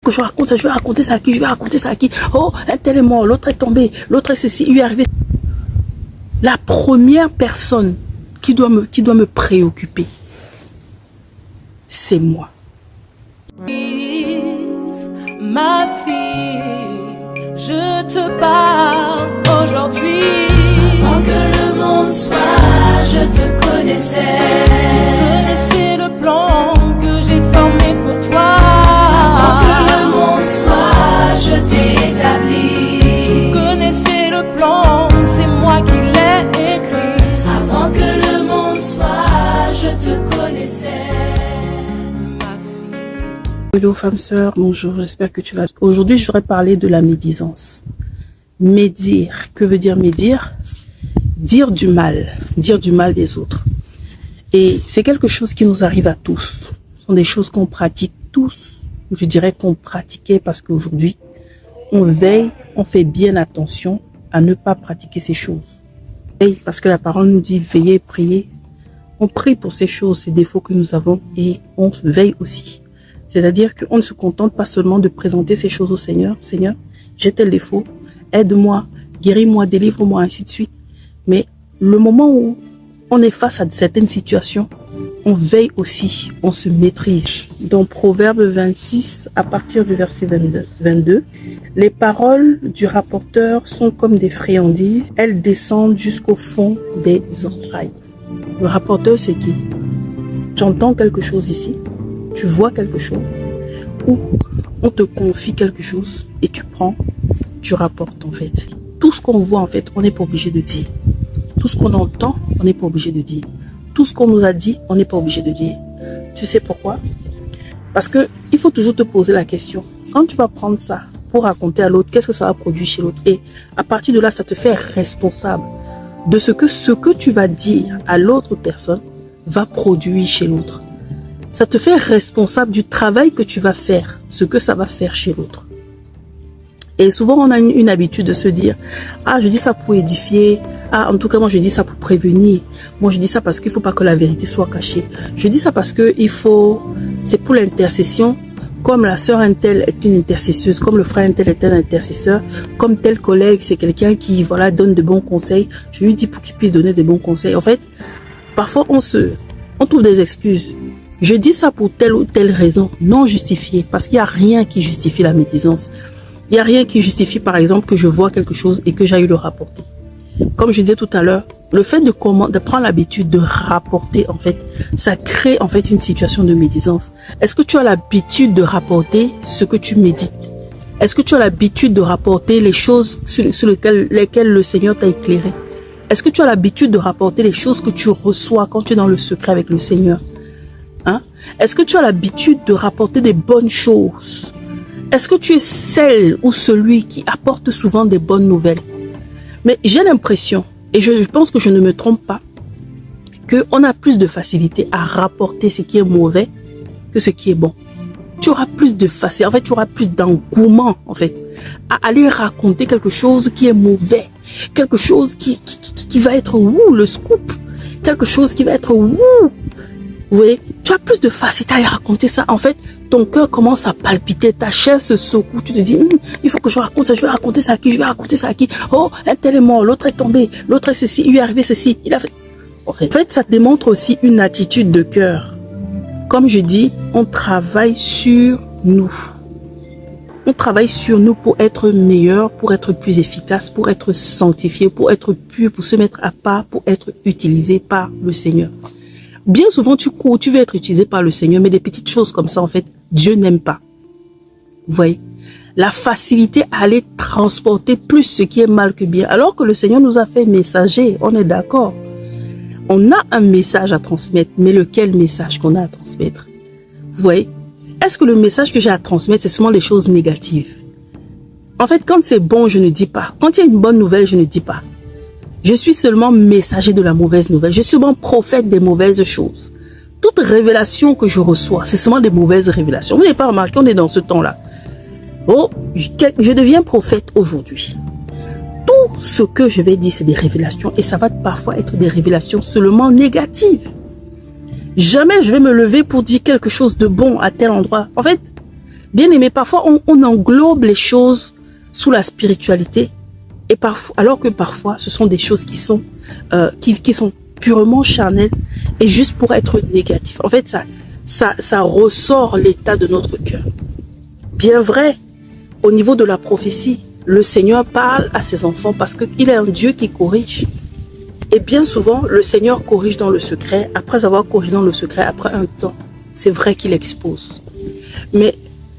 Que je raconte ça, je vais raconter ça à qui, je vais raconter ça à qui. Oh, un tel est mort, l'autre est tombé, l'autre est ceci, il lui est arrivé. La première personne qui doit me préoccuper, c'est moi. Ma fille, je te parle aujourd'hui. Avant que le monde soit, je te connaissais. Je connaissais le plan que j'ai formé pour toi. Avant que le monde soit, je t'ai établi. Je connaissais le plan, c'est moi qui l'ai écrit. Avant que le monde soit, je te connaissais. Hello femmes sœurs, bonjour, j'espère que tu vas. Aujourd'hui, je voudrais parler de la médisance. Médire, que veut dire médire? Dire du mal des autres. Et c'est quelque chose qui nous arrive à tous. Ce sont des choses qu'on pratique tous. Je dirais qu'on pratiquait parce qu'aujourd'hui, on veille, on fait bien attention à ne pas pratiquer ces choses. Et parce que la parole nous dit veillez, priez. On prie pour ces choses, ces défauts que nous avons et on veille aussi. C'est-à-dire qu'on ne se contente pas seulement de présenter ces choses au Seigneur. Seigneur, j'ai tel défaut, aide-moi, guéris-moi, délivre-moi, ainsi de suite. Mais le moment où on est face à certaines situations, on veille aussi, on se maîtrise. Dans Proverbe 26, à partir du verset 22, les paroles du rapporteur sont comme des friandises, elles descendent jusqu'au fond des entrailles. Le rapporteur, c'est qui? Tu entends quelque chose ici, tu vois quelque chose, ou on te confie quelque chose et tu prends, tu rapportes en fait. Tout ce qu'on voit en fait, on n'est pas obligé de dire. Tout ce qu'on entend, on n'est pas obligé de dire. Tout ce qu'on nous a dit, on n'est pas obligé de dire. Tu sais pourquoi? Parce que il faut toujours te poser la question. Quand tu vas prendre ça pour raconter à l'autre, qu'est-ce que ça va produire chez l'autre? Et à partir de là, ça te fait responsable de ce que tu vas dire à l'autre personne va produire chez l'autre. Ça te fait responsable du travail que tu vas faire, ce que ça va faire chez l'autre. Et souvent, on a une habitude de se dire, ah, je dis ça pour édifier. Ah, en tout cas, moi, je dis ça pour prévenir. Moi, je dis ça parce qu'il ne faut pas que la vérité soit cachée. Je dis ça parce que c'est pour l'intercession. Comme la sœur Intel est une intercesseuse, comme le frère Intel est un intercesseur, comme tel collègue, c'est quelqu'un qui, voilà, donne de bons conseils. Je lui dis pour qu'il puisse donner de bons conseils. En fait, parfois, on trouve des excuses. Je dis ça pour telle ou telle raison, non justifiée, parce qu'il n'y a rien qui justifie la médisance. Il n'y a rien qui justifie, par exemple, que je vois quelque chose et que j'aille le rapporter. Comme je disais tout à l'heure, le fait de prendre l'habitude de rapporter, en fait, ça crée en fait une situation de médisance. Est-ce que tu as l'habitude de rapporter ce que tu médites? Est-ce que tu as l'habitude de rapporter les choses sur lesquelles le Seigneur t'a éclairé? Est-ce que tu as l'habitude de rapporter les choses que tu reçois quand tu es dans le secret avec le Seigneur? Hein? Est-ce que tu as l'habitude de rapporter des bonnes choses? Est-ce que tu es celle ou celui qui apporte souvent des bonnes nouvelles? Mais j'ai l'impression, et je pense que je ne me trompe pas, qu'on a plus de facilité à rapporter ce qui est mauvais que ce qui est bon. Tu auras plus de facilité, en fait, tu auras plus d'engouement, en fait, à aller raconter quelque chose qui est mauvais, quelque chose qui va être le scoop, quelque chose qui va être vous voyez, tu as plus de facilité à aller raconter ça. En fait, ton cœur commence à palpiter, ta chair se secoue. Tu te dis, il faut que je raconte ça, je vais raconter ça à qui, je vais raconter ça à qui. Oh, un tel est mort, l'autre est tombé, l'autre est ceci, il lui est arrivé ceci. Il a fait. En fait, ça démontre aussi une attitude de cœur. Comme je dis, on travaille sur nous. On travaille sur nous pour être meilleur, pour être plus efficace, pour être sanctifié, pour être pur, pour se mettre à part, pour être utilisé par le Seigneur. Bien souvent, tu cours, tu veux être utilisé par le Seigneur, mais des petites choses comme ça, en fait, Dieu n'aime pas. Vous voyez, la facilité à aller transporter plus ce qui est mal que bien, alors que le Seigneur nous a fait messager, on est d'accord. On a un message à transmettre, mais lequel message qu'on a à transmettre? Vous voyez, est-ce que le message que j'ai à transmettre, c'est seulement les choses négatives? En fait, quand c'est bon, je ne dis pas. Quand il y a une bonne nouvelle, je ne dis pas. Je suis seulement messager de la mauvaise nouvelle. Je suis seulement prophète des mauvaises choses. Toute révélation que je reçois, c'est seulement des mauvaises révélations. Vous n'avez pas remarqué, on est dans ce temps-là. Oh, je deviens prophète aujourd'hui. Tout ce que je vais dire, c'est des révélations. Et ça va parfois être des révélations seulement négatives. Jamais je vais me lever pour dire quelque chose de bon à tel endroit. En fait, Bien aimé, parfois on englobe les choses sous la spiritualité, et parfois, alors que parfois ce sont des choses qui sont purement charnelles et juste pour être négatif. En fait, ça ressort l'état de notre cœur. Bien vrai, au niveau de la prophétie, le Seigneur parle à ses enfants parce qu'il est un Dieu qui corrige. Et bien souvent, le Seigneur corrige dans le secret. Après avoir corrigé dans le secret, après un temps, c'est vrai qu'il expose. Mais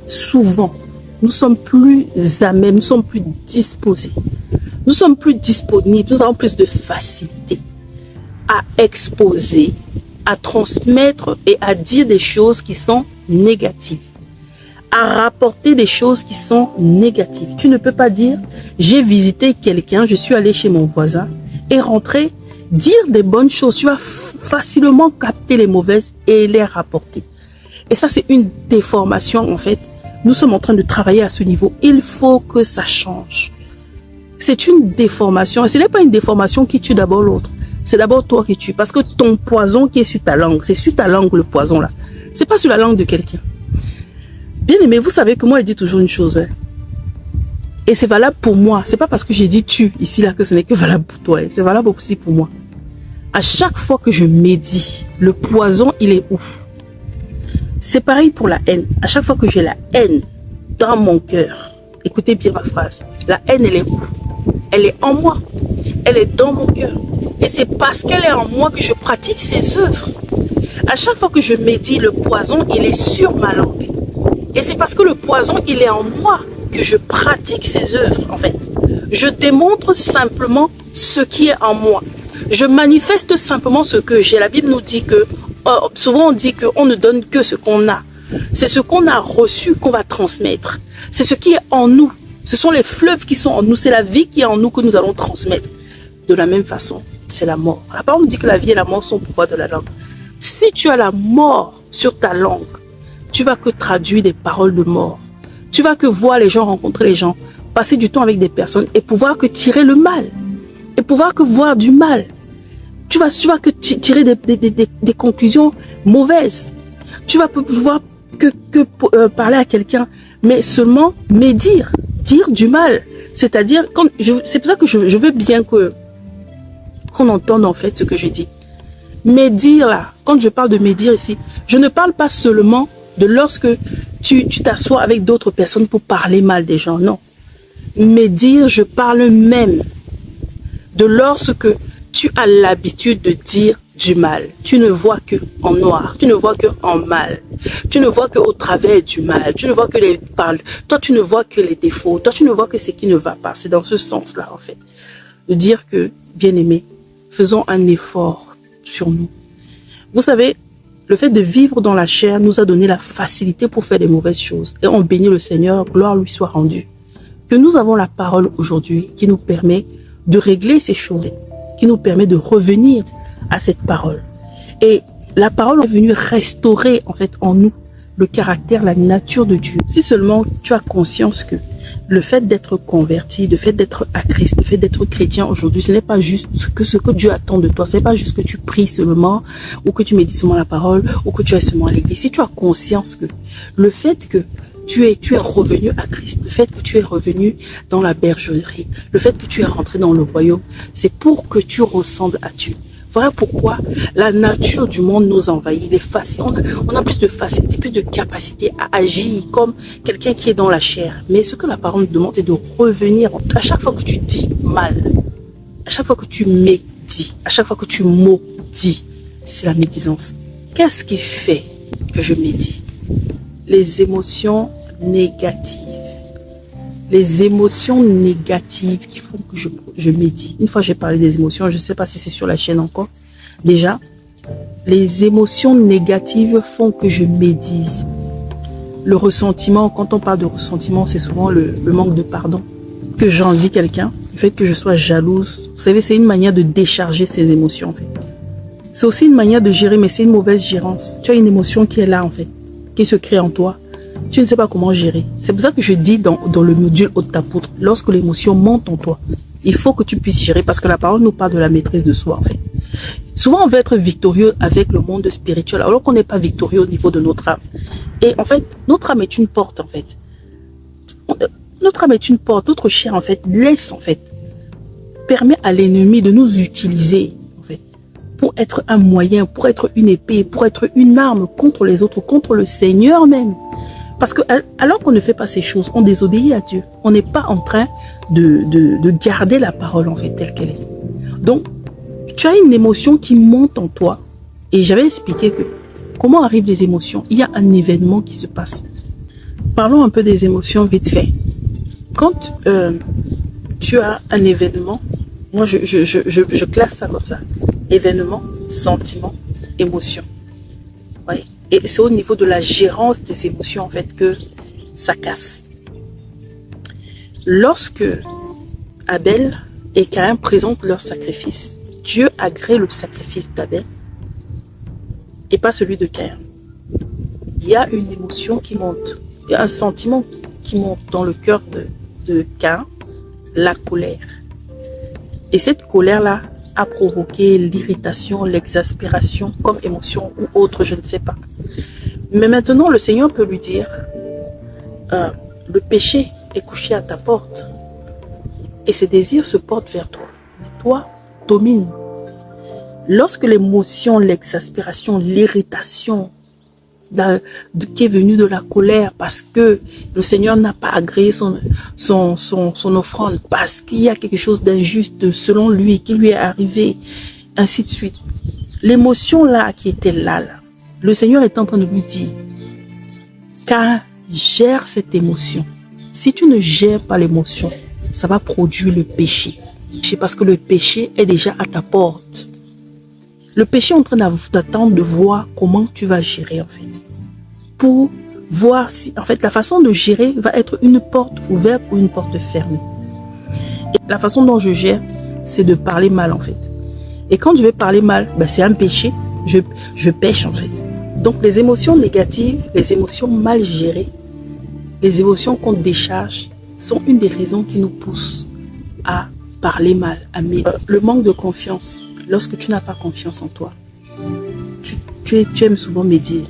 souvent, nous sommes plus à même, nous sommes plus disposés. Nous sommes plus disponibles, nous avons plus de facilité à exposer, à transmettre et à dire des choses qui sont négatives. À rapporter des choses qui sont négatives. Tu ne peux pas dire, j'ai visité quelqu'un, je suis allé chez mon voisin et rentrer, dire des bonnes choses. Tu vas facilement capter les mauvaises et les rapporter. Et ça, c'est une déformation en fait. Nous sommes en train de travailler à ce niveau. Il faut que ça change. C'est une déformation. Et ce n'est pas une déformation qui tue d'abord l'autre. C'est d'abord toi qui tue. Parce que ton poison qui est sur ta langue, c'est sur ta langue le poison là. C'est pas sur la langue de quelqu'un. Bien aimé, vous savez que moi, je dis toujours une chose. Hein. Et c'est valable pour moi. C'est pas parce que j'ai dit tu ici là que ce n'est que valable pour toi. Hein. C'est valable aussi pour moi. À chaque fois que je médis, le poison, il est où? C'est pareil pour la haine. À chaque fois que j'ai la haine dans mon cœur, écoutez bien ma phrase. La haine, elle est où? Elle est en moi. Elle est dans mon cœur. Et c'est parce qu'elle est en moi que je pratique ses œuvres. À chaque fois que je médis, le poison, il est sur ma langue. Et c'est parce que le poison, il est en moi que je pratique ses œuvres, en fait. Je démontre simplement ce qui est en moi. Je manifeste simplement ce que j'ai. La Bible nous dit que, souvent on dit qu'on ne donne que ce qu'on a. C'est ce qu'on a reçu qu'on va transmettre. C'est ce qui est en nous. Ce sont les fleuves qui sont en nous. C'est la vie qui est en nous que nous allons transmettre. De la même façon, c'est la mort. La parole nous dit que la vie et la mort sont au pouvoir de la langue. Si tu as la mort sur ta langue, tu vas que traduire des paroles de mort. Tu vas que voir les gens, rencontrer les gens, passer du temps avec des personnes et pouvoir que tirer le mal. Et pouvoir que voir du mal. Tu vas que tirer des conclusions mauvaises. Tu vas pouvoir parler à quelqu'un, mais seulement médire, dire du mal. C'est-à-dire, c'est pour ça que je veux bien qu'on entende en fait ce que je dis. Médire là, quand je parle de médire ici, je ne parle pas seulement de lorsque tu t'assois avec d'autres personnes pour parler mal des gens, non. Médire, je parle même de lorsque tu as l'habitude de dire du mal. Tu ne vois que en noir, tu ne vois que en mal. Tu ne vois que au travers du mal. Tu ne vois que les paroles. Toi, tu ne vois que les défauts. Toi, tu ne vois que ce qui ne va pas. C'est dans ce sens-là, en fait. De dire que, bien-aimés, faisons un effort sur nous. Vous savez, le fait de vivre dans la chair nous a donné la facilité pour faire des mauvaises choses. Et on bénit le Seigneur, gloire lui soit rendue. Que nous avons la parole aujourd'hui qui nous permet de régler ces choses, qui nous permet de revenir à cette parole. Et la parole est venue restaurer en fait en nous le caractère, la nature de Dieu. Si seulement tu as conscience que le fait d'être converti, le fait d'être à Christ, le fait d'être chrétien aujourd'hui, ce n'est pas juste ce que Dieu attend de toi. Ce n'est pas juste que tu pries seulement, ou que tu médites seulement la parole, ou que tu es seulement à l'église. Si tu as conscience que le fait que tu es revenu à Christ, le fait que tu es revenu dans la bergerie, le fait que tu es rentré dans le royaume, c'est pour que tu ressembles à Dieu. Voilà pourquoi la nature du monde nous envahit. On a plus de facilité, plus de capacité à agir comme quelqu'un qui est dans la chair. Mais ce que la parole nous demande, c'est de revenir. À chaque fois que tu dis mal, à chaque fois que tu médis, à chaque fois que tu maudis, c'est la médisance. Qu'est-ce qui fait que je médis? Les émotions négatives. Les émotions négatives qui font que je médis. Une fois j'ai parlé des émotions, je ne sais pas si c'est sur la chaîne encore. Déjà, les émotions négatives font que je médise. Le ressentiment, quand on parle de ressentiment, c'est souvent le manque de pardon. Que j'envie quelqu'un, le fait que je sois jalouse. Vous savez, c'est une manière de décharger ses émotions en fait. C'est aussi une manière de gérer, mais c'est une mauvaise gérance. Tu as une émotion qui est là en fait, qui se crée en toi. Tu ne sais pas comment gérer. C'est pour ça que je dis dans le module Haute Apôtre, lorsque l'émotion monte en toi, il faut que tu puisses gérer parce que la parole nous parle de la maîtrise de soi en fait. Souvent, on veut être victorieux avec le monde spirituel, alors qu'on n'est pas victorieux au niveau de notre âme. Et en fait, notre âme est une porte, en fait. Notre âme est une porte. Notre chair, en fait, permet à l'ennemi de nous utiliser, en fait, pour être un moyen, pour être une épée, pour être une arme contre les autres, contre le Seigneur même. Parce que alors qu'on ne fait pas ces choses, on désobéit à Dieu. On n'est pas en train de garder la parole, en fait, telle qu'elle est. Donc, tu as une émotion qui monte en toi. Et j'avais expliqué que comment arrivent les émotions. Il y a un événement qui se passe. Parlons un peu des émotions vite fait. Quand tu as un événement, moi je classe ça comme ça. Événement, sentiment, émotion. Ouais. Et c'est au niveau de la gérance des émotions en fait que ça casse. Lorsque Abel et Caïn présentent leur sacrifice, Dieu agrée le sacrifice d'Abel et pas celui de Caïn. Il y a une émotion qui monte, il y a un sentiment qui monte dans le cœur de Caïn, la colère. Et cette colère-là a provoqué l'irritation, l'exaspération comme émotion ou autre, je ne sais pas. Mais maintenant, le Seigneur peut lui dire, le péché est couché à ta porte et ses désirs se portent vers toi. Mais toi, domine. Lorsque l'émotion, l'exaspération, l'irritation qui est venue de la colère parce que le Seigneur n'a pas agréé son offrande, parce qu'il y a quelque chose d'injuste selon lui qui lui est arrivé, ainsi de suite. L'émotion là qui était là, le Seigneur est en train de lui dire, car gère cette émotion. Si tu ne gères pas l'émotion, ça va produire le péché. Parce que le péché est déjà à ta porte. Le péché est en train d'attendre de voir comment tu vas gérer en fait. Pour voir si, en fait, la façon de gérer va être une porte ouverte ou une porte fermée. Et la façon dont je gère, c'est de parler mal en fait. Et quand je vais parler mal, ben, c'est un péché. Je pêche en fait. Donc les émotions négatives, les émotions mal gérées, les émotions qu'on décharge sont une des raisons qui nous poussent à parler mal, à le manque de confiance. Lorsque tu n'as pas confiance en toi, tu aimes souvent médire,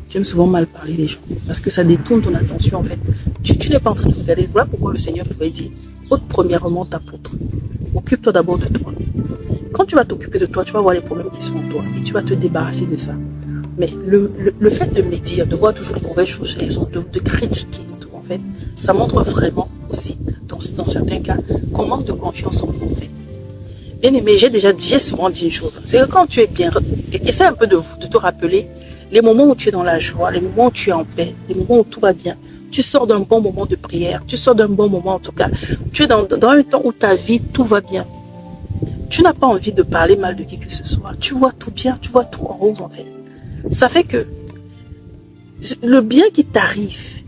tu aimes souvent mal parler des gens, parce que ça détourne ton attention en fait. Tu n'es pas en train de regarder. Voilà pourquoi le Seigneur pouvait dire, ôte premièrement ta poutre, occupe-toi d'abord de toi. Quand tu vas t'occuper de toi, tu vas voir les problèmes qui sont en toi et tu vas te débarrasser de ça. Mais le fait de médire, de voir toujours les mauvaises choses chez les autres, de critiquer tout en fait, ça montre vraiment aussi, dans certains cas, qu'on manque de confiance en nous en fait. Bien aimé, j'ai souvent dit une chose, c'est que quand tu es bien, essaie un peu de te rappeler les moments où tu es dans la joie, les moments où tu es en paix, les moments où tout va bien. Tu sors d'un bon moment de prière, tu sors d'un bon moment en tout cas. Tu es dans un temps où ta vie, tout va bien. Tu n'as pas envie de parler mal de qui que ce soit. Tu vois tout bien, tu vois tout en rose en fait. Ça fait que le bien qui t'arrive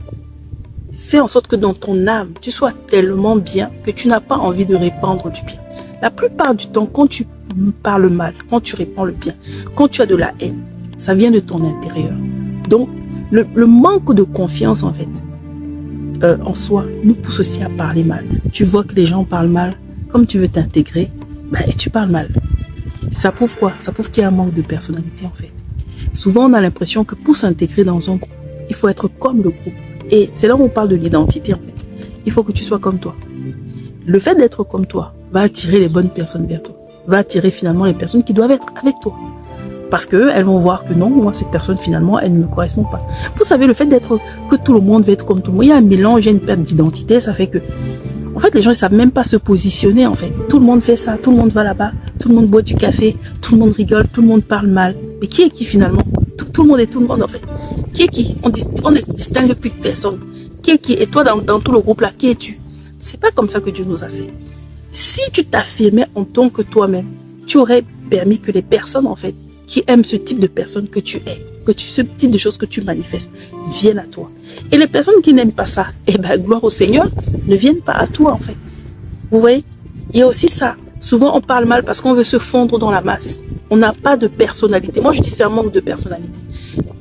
fait en sorte que dans ton âme, tu sois tellement bien que tu n'as pas envie de répandre du bien. La plupart du temps, quand tu parles mal, quand tu répands le bien, quand tu as de la haine, ça vient de ton intérieur. Donc, le manque de confiance, en fait, en soi, nous pousse aussi à parler mal. Tu vois que les gens parlent mal, comme tu veux t'intégrer, ben, tu parles mal. Ça prouve quoi? Ça prouve qu'il y a un manque de personnalité, en fait. Souvent, on a l'impression que pour s'intégrer dans un groupe, il faut être comme le groupe. Et c'est là où on parle de l'identité, en fait. Il faut que tu sois comme toi. Le fait d'être comme toi va attirer les bonnes personnes vers toi. Va attirer finalement les personnes qui doivent être avec toi. Parce qu'elles vont voir que non, moi, cette personne, finalement, elle ne me correspond pas. Vous savez, le fait d'être, que tout le monde va être comme tout le monde, il y a un mélange, il y a une perte d'identité, ça fait que, en fait, les gens ne savent même pas se positionner, en fait. Tout le monde fait ça, tout le monde va là-bas, tout le monde boit du café, tout le monde rigole, tout le monde parle mal. Mais qui est qui, finalement? Tout le monde est tout le monde, en fait. Qui est qui? On ne distingue plus de personne. Qui est qui? Et toi, dans tout le groupe-là, qui es-tu? C'est pas comme ça que Dieu nous a fait. Si tu t'affirmais en tant que toi-même, tu aurais permis que les personnes, en fait, qui aiment ce type de personne que tu es, ce type de choses que tu manifestes, viennent à toi. Et les personnes qui n'aiment pas ça, eh ben, gloire au Seigneur, ne viennent pas à toi, en fait. Vous voyez? Il y a aussi ça. Souvent, on parle mal parce qu'on veut se fondre dans la masse. On n'a pas de personnalité. Moi, je dis c'est un manque de personnalité.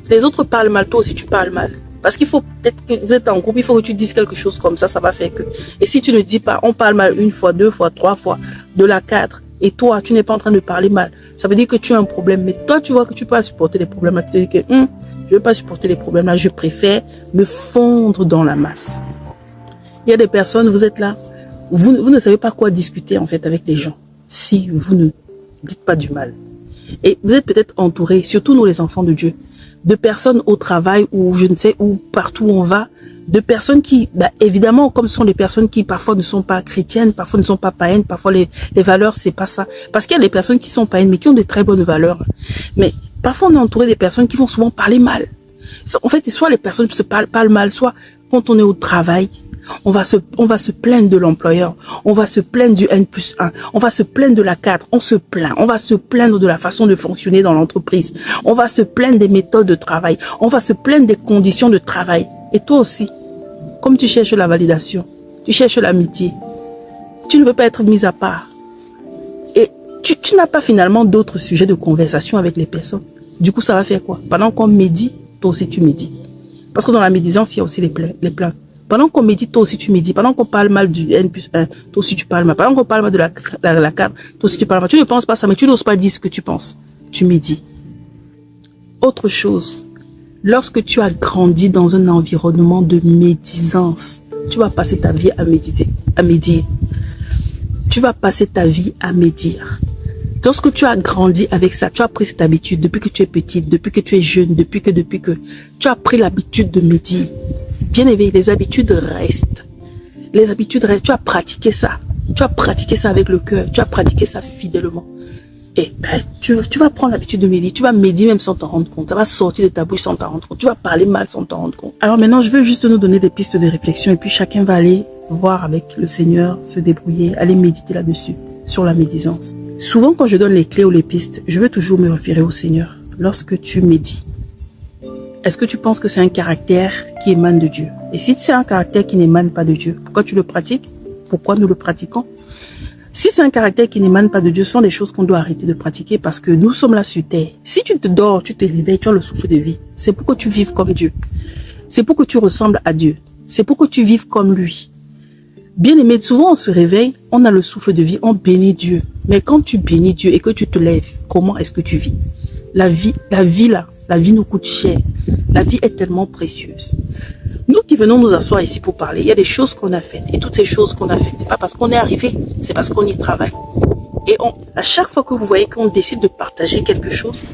Les autres parlent mal, toi aussi, tu parles mal. Parce qu'il faut peut-être que vous êtes en groupe, il faut que tu dises quelque chose comme ça, ça va faire que. Et si tu ne dis pas, on parle mal une fois, deux fois, trois fois, de la 4, et toi, tu n'es pas en train de parler mal, ça veut dire que tu as un problème. Mais toi, tu vois que tu peux pas supporter les problèmes là. Tu te dis que je ne veux pas supporter les problèmes là, je préfère me fondre dans la masse. Il y a des personnes, vous êtes là, vous ne savez pas quoi discuter en fait avec les gens si vous ne dites pas du mal. Et vous êtes peut-être entouré, surtout nous les enfants de Dieu, de personnes au travail ou je ne sais où, partout où on va, de personnes qui, évidemment, comme ce sont des personnes qui parfois ne sont pas chrétiennes, parfois ne sont pas païennes, parfois les valeurs, c'est pas ça. Parce qu'il y a des personnes qui sont païennes, mais qui ont de très bonnes valeurs. Mais parfois, on est entouré des personnes qui vont souvent parler mal. En fait, soit les personnes se parlent mal, soit quand on est au travail, on va se plaindre de l'employeur, on va se plaindre du N+1, on va se plaindre de la cadre, on va se plaindre de la façon de fonctionner dans l'entreprise, on va se plaindre des méthodes de travail, on va se plaindre des conditions de travail. Et toi aussi, comme tu cherches la validation, tu cherches l'amitié, tu ne veux pas être mis à part. Et tu n'as pas finalement d'autres sujets de conversation avec les personnes. Du coup, ça va faire quoi? Pendant qu'on médit, toi aussi tu médis. Parce que dans la médisance, il y a aussi les plaintes. Pendant qu'on médite, toi aussi tu médites. Pendant qu'on parle mal du N+1, toi aussi tu parles mal. Pendant qu'on parle mal de la carte, toi aussi tu parles mal. Tu ne penses pas ça, mais tu n'oses pas dire ce que tu penses. Tu médites. Autre chose, lorsque tu as grandi dans un environnement de médisance, tu vas passer ta vie à médire. Tu vas passer ta vie à médire. Lorsque tu as grandi avec ça, tu as pris cette habitude depuis que tu es petite, depuis que tu es jeune, depuis que tu as pris l'habitude de médire. Bien éveillé, les habitudes restent. Les habitudes restent. Tu as pratiqué ça. Tu as pratiqué ça avec le cœur. Tu as pratiqué ça fidèlement. Et tu vas prendre l'habitude de médire. Tu vas médire même sans t'en rendre compte. Ça va sortir de ta bouche sans t'en rendre compte. Tu vas parler mal sans t'en rendre compte. Alors maintenant, je veux juste nous donner des pistes de réflexion. Et puis chacun va aller voir avec le Seigneur, se débrouiller, aller méditer là-dessus, sur la médisance. Souvent, quand je donne les clés ou les pistes, je veux toujours me référer au Seigneur. Lorsque tu médites, est-ce que tu penses que c'est un caractère qui émane de Dieu? Et si c'est un caractère qui n'émane pas de Dieu, pourquoi tu le pratiques? Pourquoi nous le pratiquons? Si c'est un caractère qui n'émane pas de Dieu, ce sont des choses qu'on doit arrêter de pratiquer parce que nous sommes là sur terre. Si tu te dors, tu te réveilles, tu as le souffle de vie. C'est pour que tu vives comme Dieu. C'est pour que tu ressembles à Dieu. C'est pour que tu vives comme lui. Bien aimé, souvent on se réveille, on a le souffle de vie, on bénit Dieu. Mais quand tu bénis Dieu et que tu te lèves, comment est-ce que tu vis? La vie nous coûte cher. La vie est tellement précieuse. Nous qui venons nous asseoir ici pour parler, il y a des choses qu'on a faites. Et toutes ces choses qu'on a faites, c'est pas parce qu'on est arrivé, c'est parce qu'on y travaille. Et à chaque fois que vous voyez qu'on décide de partager quelque chose,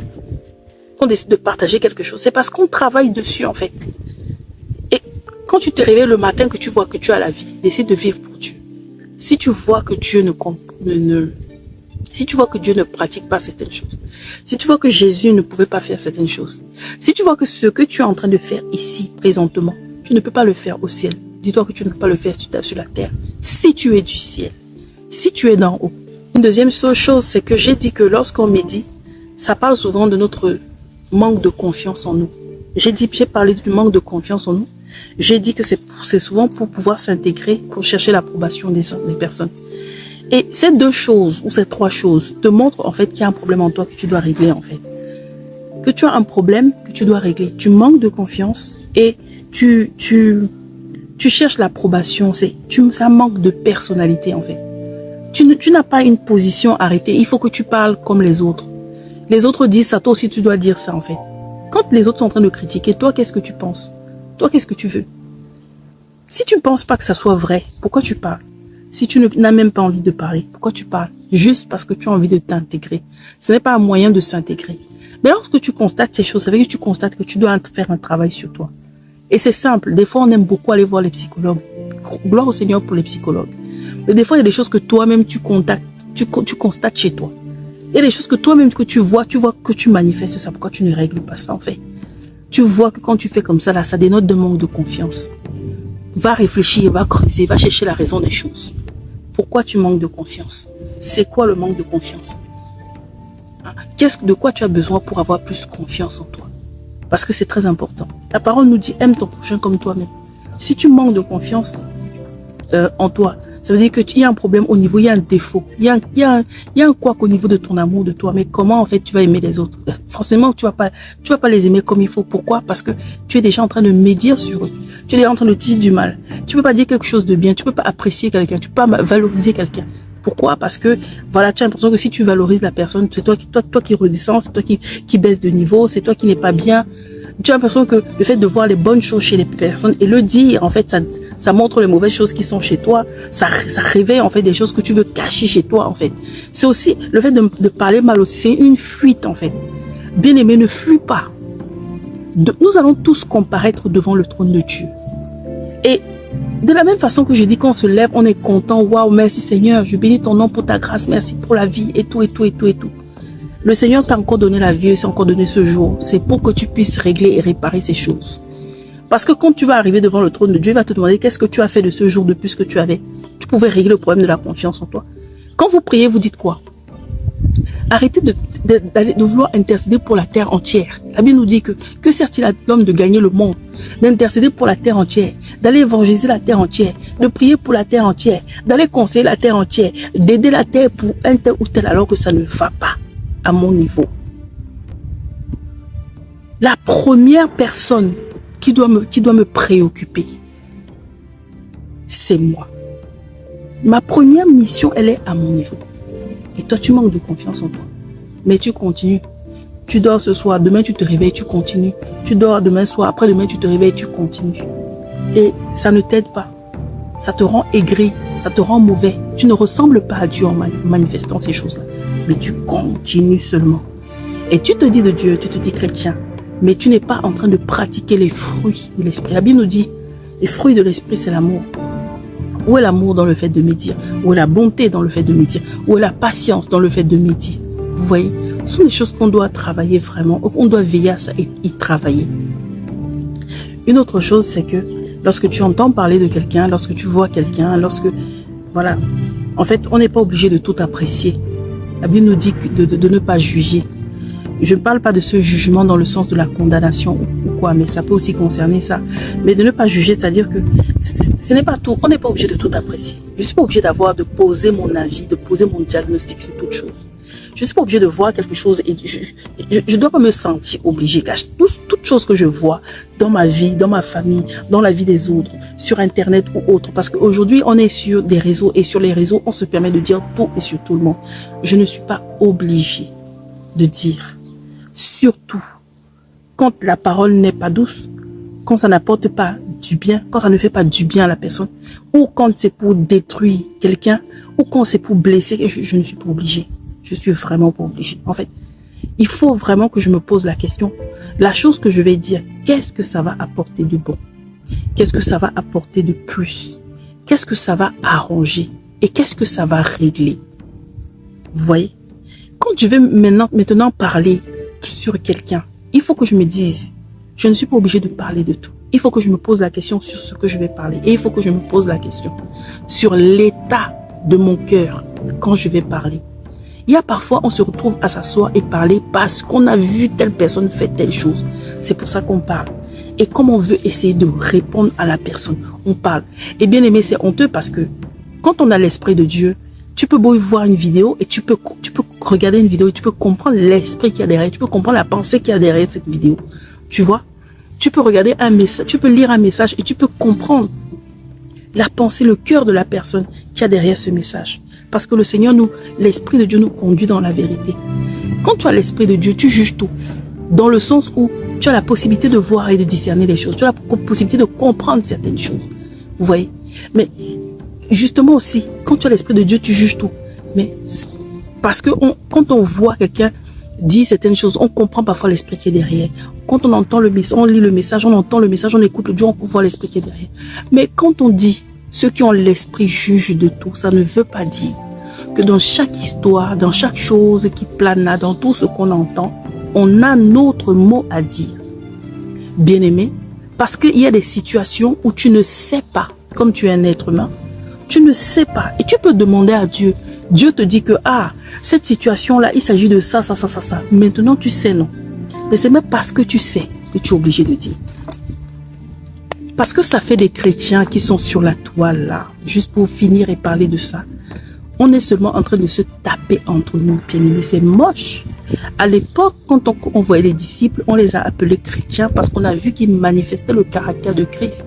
c'est parce qu'on travaille dessus en fait. Et quand tu te réveilles le matin, que tu vois que tu as la vie, décide de vivre pour Dieu. Si tu vois que Dieu ne pratique pas certaines choses, si tu vois que Jésus ne pouvait pas faire certaines choses, si tu vois que ce que tu es en train de faire ici, présentement, tu ne peux pas le faire au ciel, dis-toi que tu ne peux pas le faire sur la terre, si tu es du ciel, si tu es d'en haut. Une deuxième chose, c'est que j'ai dit que lorsqu'on médit, ça parle souvent de notre manque de confiance en nous. J'ai parlé du manque de confiance en nous. J'ai dit que c'est souvent pour pouvoir s'intégrer, pour chercher l'approbation des personnes. Et ces deux choses, ou ces trois choses, te montrent en fait qu'il y a un problème en toi que tu dois régler en fait. Que tu as un problème que tu dois régler. Tu manques de confiance et tu cherches l'approbation. C'est un manque de personnalité en fait. Tu n'as pas une position arrêtée. Il faut que tu parles comme les autres. Les autres disent ça, toi aussi tu dois dire ça en fait. Quand les autres sont en train de critiquer, toi qu'est-ce que tu penses? Toi qu'est-ce que tu veux? Si tu ne penses pas que ça soit vrai, pourquoi tu parles? Si tu n'as même pas envie de parler, pourquoi tu parles? Juste parce que tu as envie de t'intégrer. Ce n'est pas un moyen de s'intégrer. Mais lorsque tu constates ces choses, ça veut dire que tu constates que tu dois faire un travail sur toi. Et c'est simple. Des fois, on aime beaucoup aller voir les psychologues. Gloire au Seigneur pour les psychologues. Mais des fois, il y a des choses que toi-même tu constates chez toi. Il y a des choses que toi-même que tu vois que tu manifestes ça. Pourquoi tu ne règles pas ça en fait? Tu vois que quand tu fais comme ça, là, ça dénote de manque de confiance. Va réfléchir, va creuser, va chercher la raison des choses. Pourquoi tu manques de confiance? C'est quoi le manque de confiance? De quoi tu as besoin pour avoir plus confiance en toi? Parce que c'est très important. La parole nous dit, aime ton prochain comme toi-même. Si tu manques de confiance en toi, ça veut dire qu'il y a un problème au niveau, il y a un défaut. Il y a un couac au niveau de ton amour de toi. Mais comment en fait tu vas aimer les autres? Forcément, tu vas pas les aimer comme il faut. Pourquoi? Parce que tu es déjà en train de médire sur eux. Tu es déjà en train de dire du mal. Tu peux pas dire quelque chose de bien. Tu peux pas apprécier quelqu'un. Tu peux pas valoriser quelqu'un. Pourquoi? Parce que, voilà, tu as l'impression que si tu valorises la personne, c'est toi qui redescends, c'est toi qui baisse de niveau, c'est toi qui n'es pas bien. Tu as l'impression que le fait de voir les bonnes choses chez les personnes et le dire, en fait, ça montre les mauvaises choses qui sont chez toi. Ça réveille, en fait, des choses que tu veux cacher chez toi, en fait. C'est aussi, le fait de parler mal aussi, c'est une fuite, en fait. Bien-aimé, ne fuis pas. Nous allons tous comparaître devant le trône de Dieu. Et de la même façon que je dis qu'on se lève, on est content. Waouh, merci Seigneur, je bénis ton nom pour ta grâce, merci pour la vie et tout, et tout, et tout, et tout. Le Seigneur t'a encore donné la vie et s'est encore donné ce jour. C'est pour que tu puisses régler et réparer ces choses. Parce que quand tu vas arriver devant le trône de Dieu, il va te demander qu'est-ce que tu as fait de ce jour depuis ce que tu avais. Tu pouvais régler le problème de la confiance en toi. Quand vous priez, vous dites quoi? Arrêtez de vouloir intercéder pour la terre entière. La Bible nous dit que sert-il à l'homme de gagner le monde, d'intercéder pour la terre entière, d'aller évangéliser la terre entière, de prier pour la terre entière, d'aller conseiller la terre entière, d'aider la terre pour un tel ou tel alors que ça ne va pas à mon niveau. La première personne qui doit me préoccuper, c'est moi. Ma première mission, elle est à mon niveau. Et toi, tu manques de confiance en toi. Mais tu continues. Tu dors ce soir, demain tu te réveilles, tu continues. Tu dors demain soir, après demain tu te réveilles, tu continues. Et ça ne t'aide pas. Ça te rend aigri, ça te rend mauvais. Tu ne ressembles pas à Dieu en manifestant ces choses-là. Mais tu continues seulement. Et tu te dis de Dieu, tu te dis chrétien. Mais tu n'es pas en train de pratiquer les fruits de l'esprit. La Bible nous dit, les fruits de l'esprit, c'est l'amour. Où est l'amour dans le fait de médire? Où est la bonté dans le fait de médire? Où est la patience dans le fait de médire? Vous voyez, ce sont des choses qu'on doit travailler vraiment. On doit veiller à ça et y travailler. Une autre chose, c'est que lorsque tu entends parler de quelqu'un, lorsque tu vois quelqu'un, voilà, en fait, on n'est pas obligé de tout apprécier. La Bible nous dit de ne pas juger. Je ne parle pas de ce jugement dans le sens de la condamnation ou quoi, mais ça peut aussi concerner ça. Mais de ne pas juger, c'est-à-dire que ce n'est pas tout. On n'est pas obligé de tout apprécier. Je ne suis pas obligé de poser mon avis, de poser mon diagnostic sur toute chose. Je ne suis pas obligé de voir quelque chose et je ne dois pas me sentir obligé. Car toute chose que je vois dans ma vie, dans ma famille, dans la vie des autres, sur Internet ou autre, parce qu'aujourd'hui, on est sur des réseaux et sur les réseaux, on se permet de dire tout et sur tout le monde. Je ne suis pas obligé de dire. Surtout, quand la parole n'est pas douce, quand ça n'apporte pas du bien, quand ça ne fait pas du bien à la personne, ou quand c'est pour détruire quelqu'un, ou quand c'est pour blesser, je ne suis pas obligé. Je suis vraiment pas obligé. En fait, il faut vraiment que je me pose la question. La chose que je vais dire, qu'est-ce que ça va apporter de bon? Qu'est-ce que ça va apporter de plus? Qu'est-ce que ça va arranger? Et qu'est-ce que ça va régler? Vous voyez? Quand je vais maintenant parler sur quelqu'un, il faut que je me dise, je ne suis pas obligé de parler de tout. Il faut que je me pose la question sur ce que je vais parler. Et il faut que je me pose la question sur l'état de mon cœur quand je vais parler. Il y a parfois, on se retrouve à s'asseoir et parler parce qu'on a vu telle personne faire telle chose. C'est pour ça qu'on parle. Et comme on veut essayer de répondre à la personne, on parle. Et bien aimé, c'est honteux parce que quand on a l'esprit de Dieu, tu peux beau voir une vidéo et tu peux regarder une vidéo et tu peux comprendre l'esprit qu'il y a derrière, tu peux comprendre la pensée qu'il y a derrière cette vidéo. Tu vois? Tu peux regarder un message, tu peux lire un message et tu peux comprendre la pensée, le cœur de la personne qui a derrière ce message. Parce que le Seigneur l'Esprit de Dieu nous conduit dans la vérité. Quand tu as l'Esprit de Dieu, tu juges tout. Dans le sens où tu as la possibilité de voir et de discerner les choses. Tu as la possibilité de comprendre certaines choses. Vous voyez? Mais justement aussi, quand tu as l'Esprit de Dieu, tu juges tout. Mais parce que quand on voit quelqu'un dire certaines choses, on comprend parfois l'esprit qui est derrière. Quand on entend le message, on lit le message, on entend le message, on écoute le Dieu, on voit l'esprit qui est derrière. Mais quand on dit ceux qui ont l'esprit jugent de tout, ça ne veut pas dire que dans chaque histoire, dans chaque chose qui plane là, dans tout ce qu'on entend, on a notre mot à dire. Bien-aimé, parce qu'il y a des situations où tu ne sais pas, comme tu es un être humain, tu ne sais pas. Et tu peux demander à Dieu. Dieu te dit que, cette situation-là, il s'agit de ça. Maintenant, tu sais, non. Mais c'est même parce que tu sais que tu es obligé de dire. Parce que ça fait des chrétiens qui sont sur la toile, là. Juste pour finir et parler de ça. On est seulement en train de se taper entre nous, bien-aimés. C'est moche. À l'époque, quand on voyait les disciples, on les a appelés chrétiens parce qu'on a vu qu'ils manifestaient le caractère de Christ.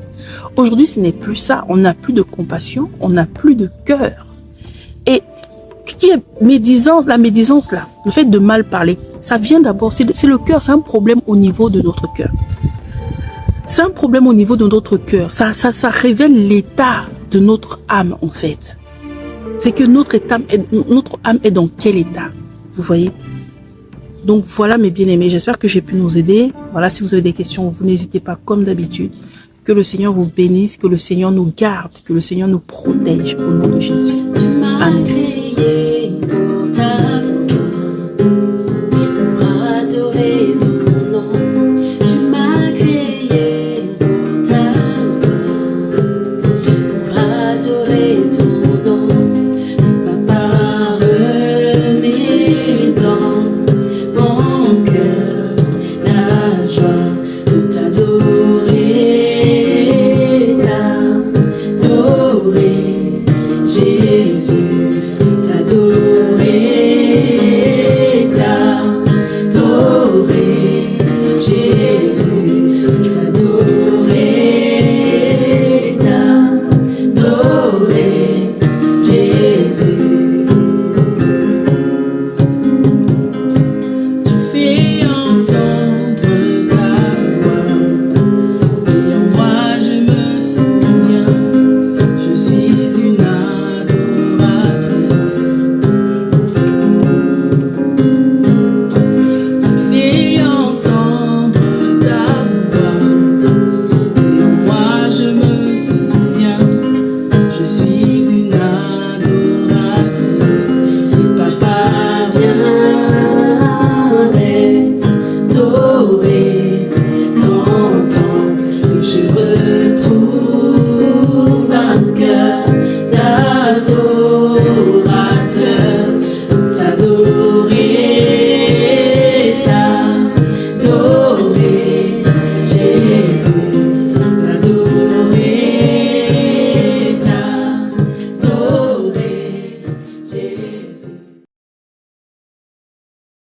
Aujourd'hui, ce n'est plus ça. On n'a plus de compassion, on n'a plus de cœur. Et qui est médisance, la médisance là, le fait de mal parler, ça vient d'abord, c'est le cœur, c'est un problème au niveau de notre cœur. C'est un problème au niveau de notre cœur. Ça révèle l'état de notre âme en fait. C'est que notre âme est dans quel état? Vous voyez? Donc voilà mes bien-aimés, j'espère que j'ai pu nous aider. Voilà, si vous avez des questions, vous n'hésitez pas comme d'habitude. Que le Seigneur vous bénisse, que le Seigneur nous garde, que le Seigneur nous protège au nom de Jésus. Amen. Pour ta gloire et pour adorer ton nom, tu m'as créé pour ta gloire, pour adorer ton nom, Papa remets dans mon cœur la joie de t'adorer, Jésus.